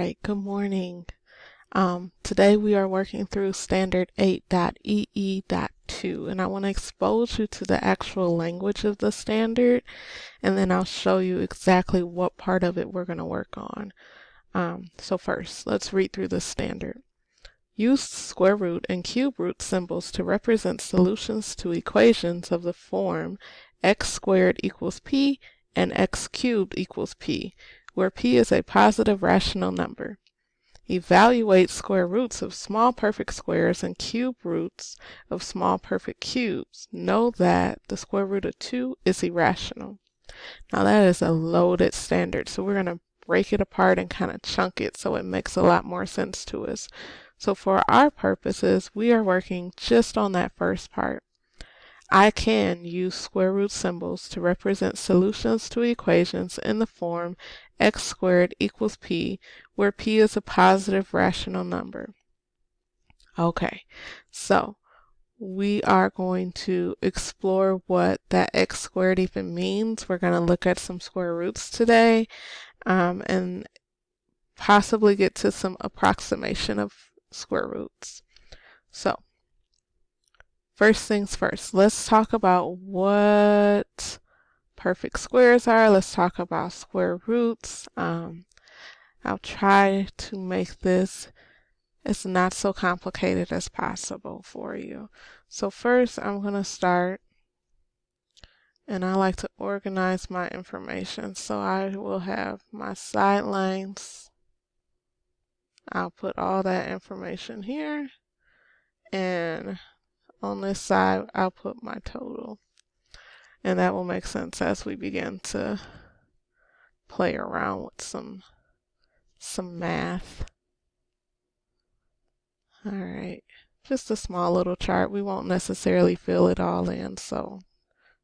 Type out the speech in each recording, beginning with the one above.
Right, good morning. Today we are working through standard 8.EE.2 and I want to expose you to the actual language of the standard, and then I'll show you exactly what part of it we're going to work on. So first, let's read through the standard. Use square root and cube root symbols to represent solutions to equations of the form x squared equals p and x cubed equals p, where p is a positive rational number. Evaluate square roots of small perfect squares and cube roots of small perfect cubes. Know that the square root of 2 is irrational. Now that is a loaded standard, so we're going to break it apart and kind of chunk it so it makes a lot more sense to us. So for our purposes, we are working just on that first part. I can use square root symbols to represent solutions to equations in the form x squared equals p, where p is a positive rational number. Okay, so we are going to explore what that x squared even means. We're going to look at some square roots today and possibly get to some approximation of square roots. So first things first, let's talk about what perfect squares are. Let's talk about square roots. I'll try to make this as not so complicated as possible for you. So first I'm going to start, and I like to organize my information. So I will have my side lines. I'll put all that information here, and on this side I'll put my total. And that will make sense as we begin to play around with some math. Alright, just a small little chart. We won't necessarily fill it all in, so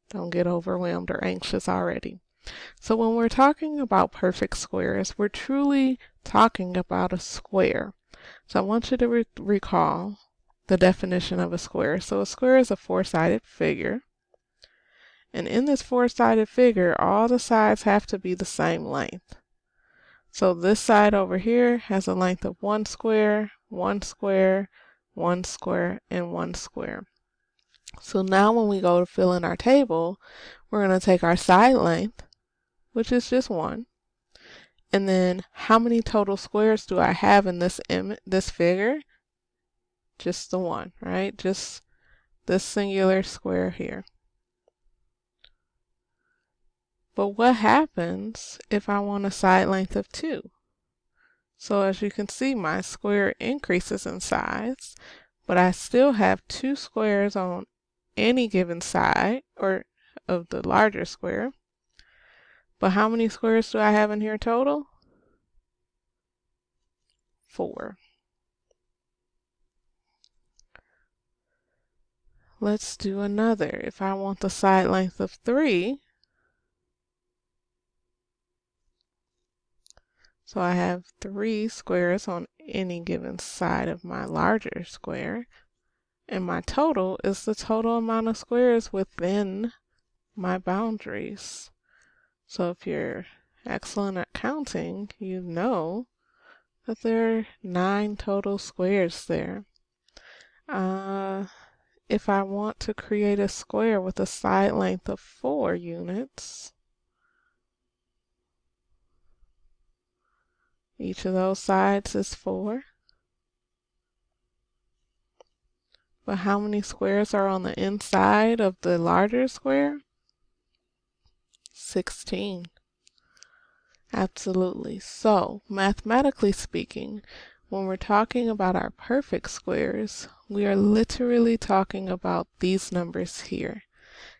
don't get overwhelmed or anxious already. So when we're talking about perfect squares, we're truly talking about a square. So I want you to recall the definition of a square. So a square is a four-sided figure. And in this four-sided figure, all the sides have to be the same length. So this side over here has a length of 1 square, 1 square, 1 square, and 1 square. So now when we go to fill in our table, we're going to take our side length, which is just 1, and then how many total squares do I have in this figure? Just the 1, right? Just this singular square here. But what happens if I want a side length of 2? So as you can see, my square increases in size, but I still have 2 squares on any given side or of the larger square. But how many squares do I have in here total? 4. Let's do another. If I want the side length of 3, so I have 3 squares on any given side of my larger square, and my total is the total amount of squares within my boundaries. So if you're excellent at counting, you know that there are 9 total squares there. If I want to create a square with a side length of 4 units, each of those sides is 4. But how many squares are on the inside of the larger square? 16. Absolutely. So, mathematically speaking, when we're talking about our perfect squares, we are literally talking about these numbers here,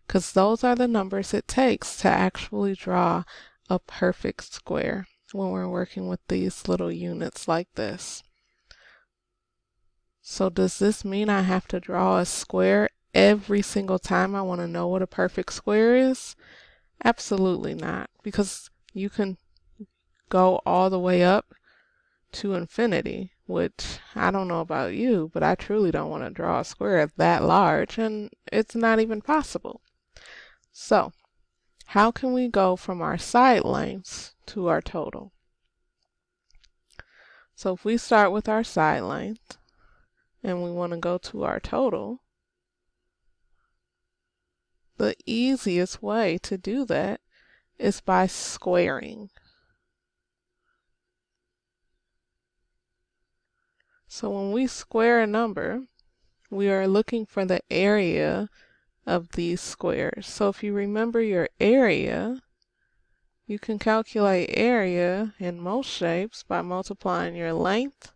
because those are the numbers it takes to actually draw a perfect square when we're working with these little units like this. So does this mean I have to draw a square every single time I want to know what a perfect square is? Absolutely not, because you can go all the way up to infinity, which I don't know about you, but I truly don't want to draw a square that large, and it's not even possible. So how can we go from our side lengths to our total? So if we start with our side length and we want to go to our total, the easiest way to do that is by squaring. So when we square a number, we are looking for the area of these squares. So if you remember your area, you can calculate area in most shapes by multiplying your length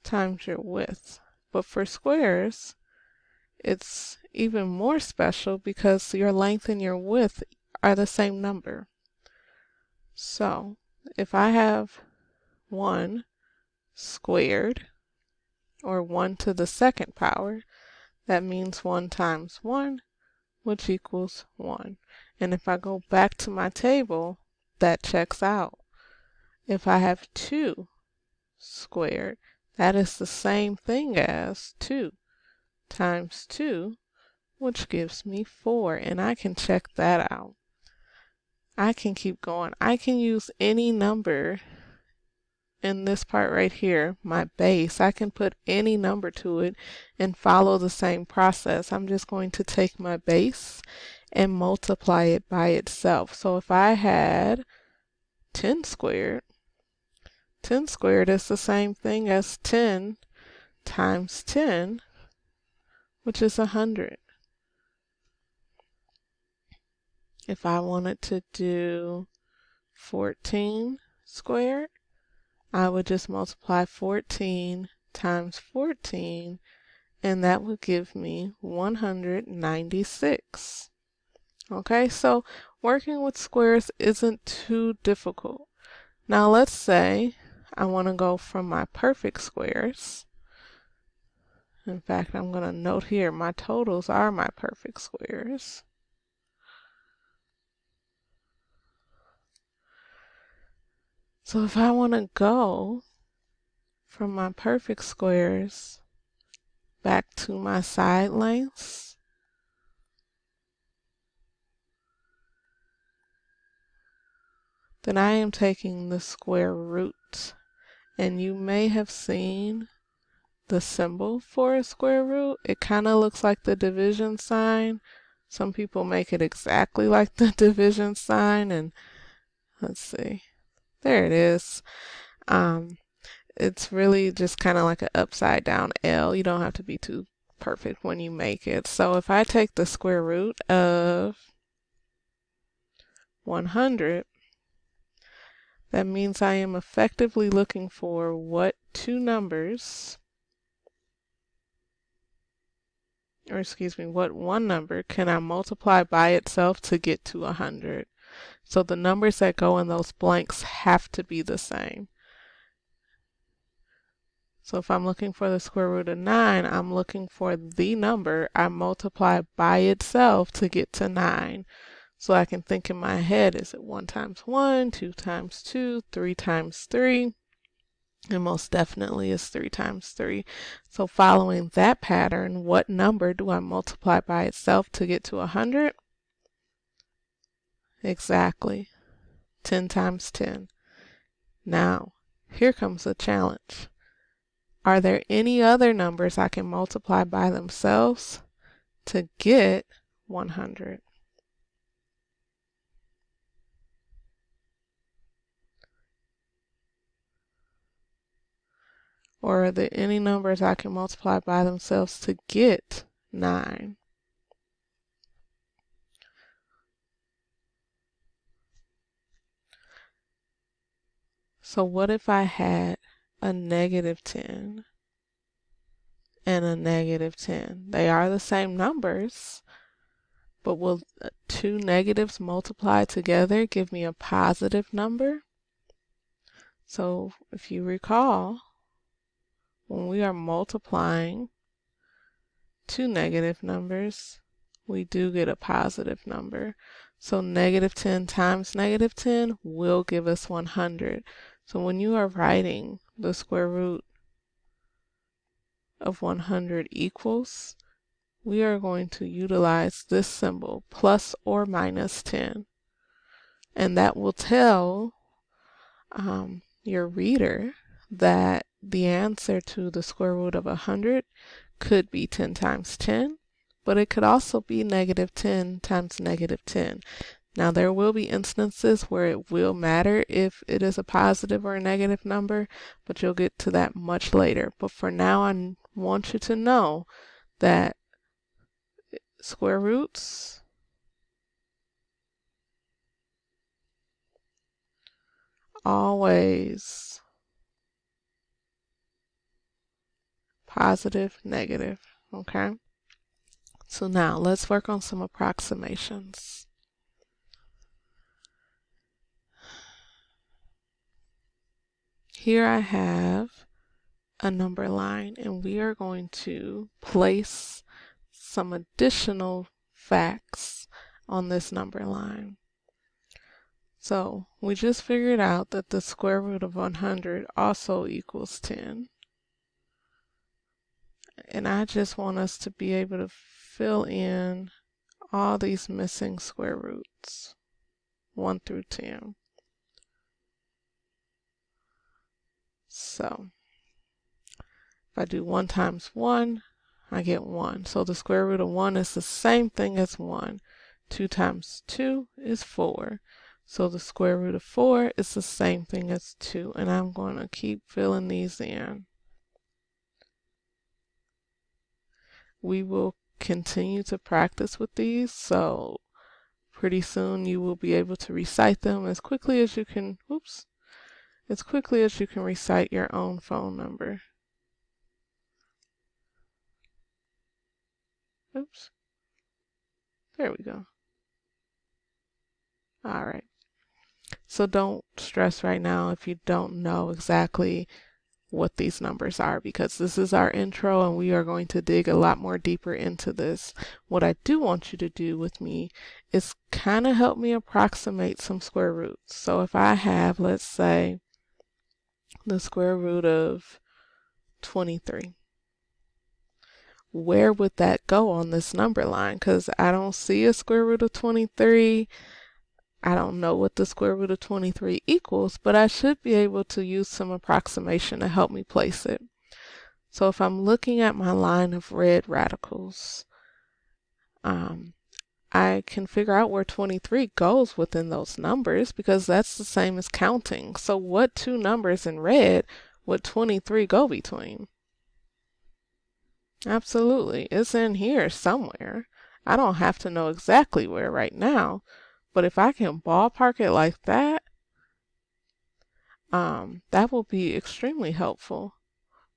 times your width. But for squares, it's even more special because your length and your width are the same number. So if I have 1 squared, or 1 to the second power, that means 1 times 1, which equals 1. And if I go back to my table, that checks out. If I have 2 squared, that is the same thing as 2 times 2, which gives me 4, and I can check that out. I can keep going. I can use any number in this part right here, my base. I can put any number to it and follow the same process. I'm just going to take my base and multiply it by itself. So if I had 10 squared, 10 squared is the same thing as 10 times 10, which is 100. If I wanted to do 14 squared, I would just multiply 14 times 14, and that would give me 196. Okay, so working with squares isn't too difficult. Now let's say I want to go from my perfect squares. In fact, I'm going to note here my totals are my perfect squares. So if I want to go from my perfect squares back to my side lengths, then I am taking the square root. And you may have seen the symbol for a square root. It kind of looks like the division sign. Some people make it exactly like the division sign, and let's see, there it is. It's really just kind of like an upside down L. You don't have to be too perfect when you make it. So if I take the square root of 100, that means I am effectively looking for what two numbers, or excuse me, what one number can I multiply by itself to get to 100. So the numbers that go in those blanks have to be the same. So if I'm looking for the square root of 9, I'm looking for the number I multiply by itself to get to 9. So I can think in my head, is it 1 times 1, 2 times 2, 3 times 3? And most definitely is 3 times 3. So following that pattern, what number do I multiply by itself to get to 100? Exactly, 10 times 10. Now, here comes the challenge. Are there any other numbers I can multiply by themselves to get 100? Or are there any numbers I can multiply by themselves to get 9? So what if I had a negative 10 and a negative 10? They are the same numbers, but will two negatives multiply together give me a positive number? So if you recall, when we are multiplying two negative numbers, we do get a positive number. So negative 10 times negative 10 will give us 100. So when you are writing the square root of 100 equals, we are going to utilize this symbol, plus or minus 10. And that will tell your reader that the answer to the square root of 100 could be 10 times 10, but it could also be negative 10 times negative 10. Now there will be instances where it will matter if it is a positive or a negative number, but you'll get to that much later. But for now, I want you to know that square roots always positive, negative, okay? So now let's work on some approximations. Here I have a number line, and we are going to place some additional facts on this number line. So we just figured out that the square root of 100 also equals 10. And I just want us to be able to fill in all these missing square roots, 1 through 10. So if I do 1 times 1, I get 1. So the square root of 1 is the same thing as 1. 2 times 2 is 4. So the square root of 4 is the same thing as 2. And I'm going to keep filling these in. We will continue to practice with these, so pretty soon you will be able to recite them as quickly as you can, as quickly as you can recite your own phone number. Oops. There we go. All right. So don't stress right now if you don't know exactly what these numbers are, because this is our intro and we are going to dig a lot more deeper into this. What I do want you to do with me is kind of help me approximate some square roots. So if I have, let's say, the square root of 23, where would that go on this number line? Because I don't see a square root of 23. I don't know what the square root of 23 equals, but I should be able to use some approximation to help me place it. So if I'm looking at my line of red radicals, I can figure out where 23 goes within those numbers, because that's the same as counting. So what two numbers in red would 23 go between? Absolutely, it's in here somewhere. I don't have to know exactly where right now, but if I can ballpark it like that, that will be extremely helpful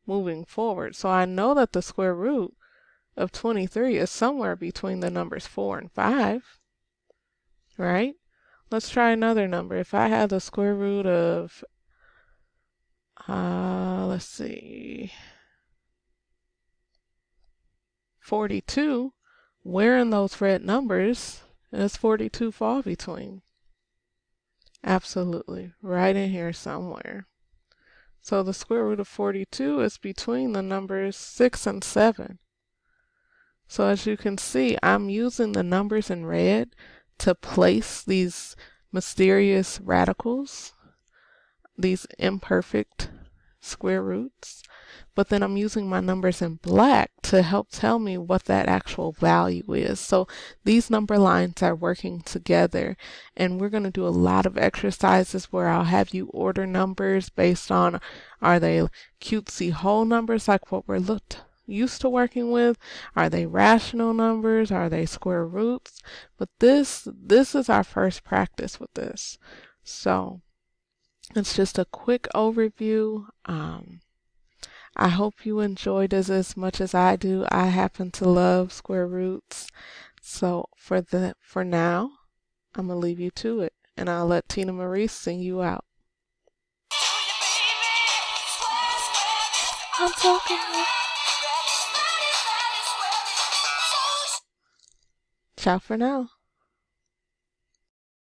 moving forward. So I know that the square root of 23 is somewhere between the numbers 4 and 5, right? Let's try another number. If I had the square root of, let's see, 42, where in those red numbers does 42 fall between? Absolutely, right in here somewhere. So the square root of 42 is between the numbers 6 and 7. So as you can see, I'm using the numbers in red to place these mysterious radicals, these imperfect square roots, but then I'm using my numbers in black to help tell me what that actual value is. So these number lines are working together, and we're going to do a lot of exercises where I'll have you order numbers based on, are they cutesy whole numbers like what we're used to working with? Are they rational numbers? Are they square roots? But this is our first practice with this. So it's just a quick overview. I hope you enjoyed this as much as I do. I happen to love square roots. So for now, I'm gonna leave you to it, and I'll let Tina Marie sing you out. I'm talking. Ciao for now.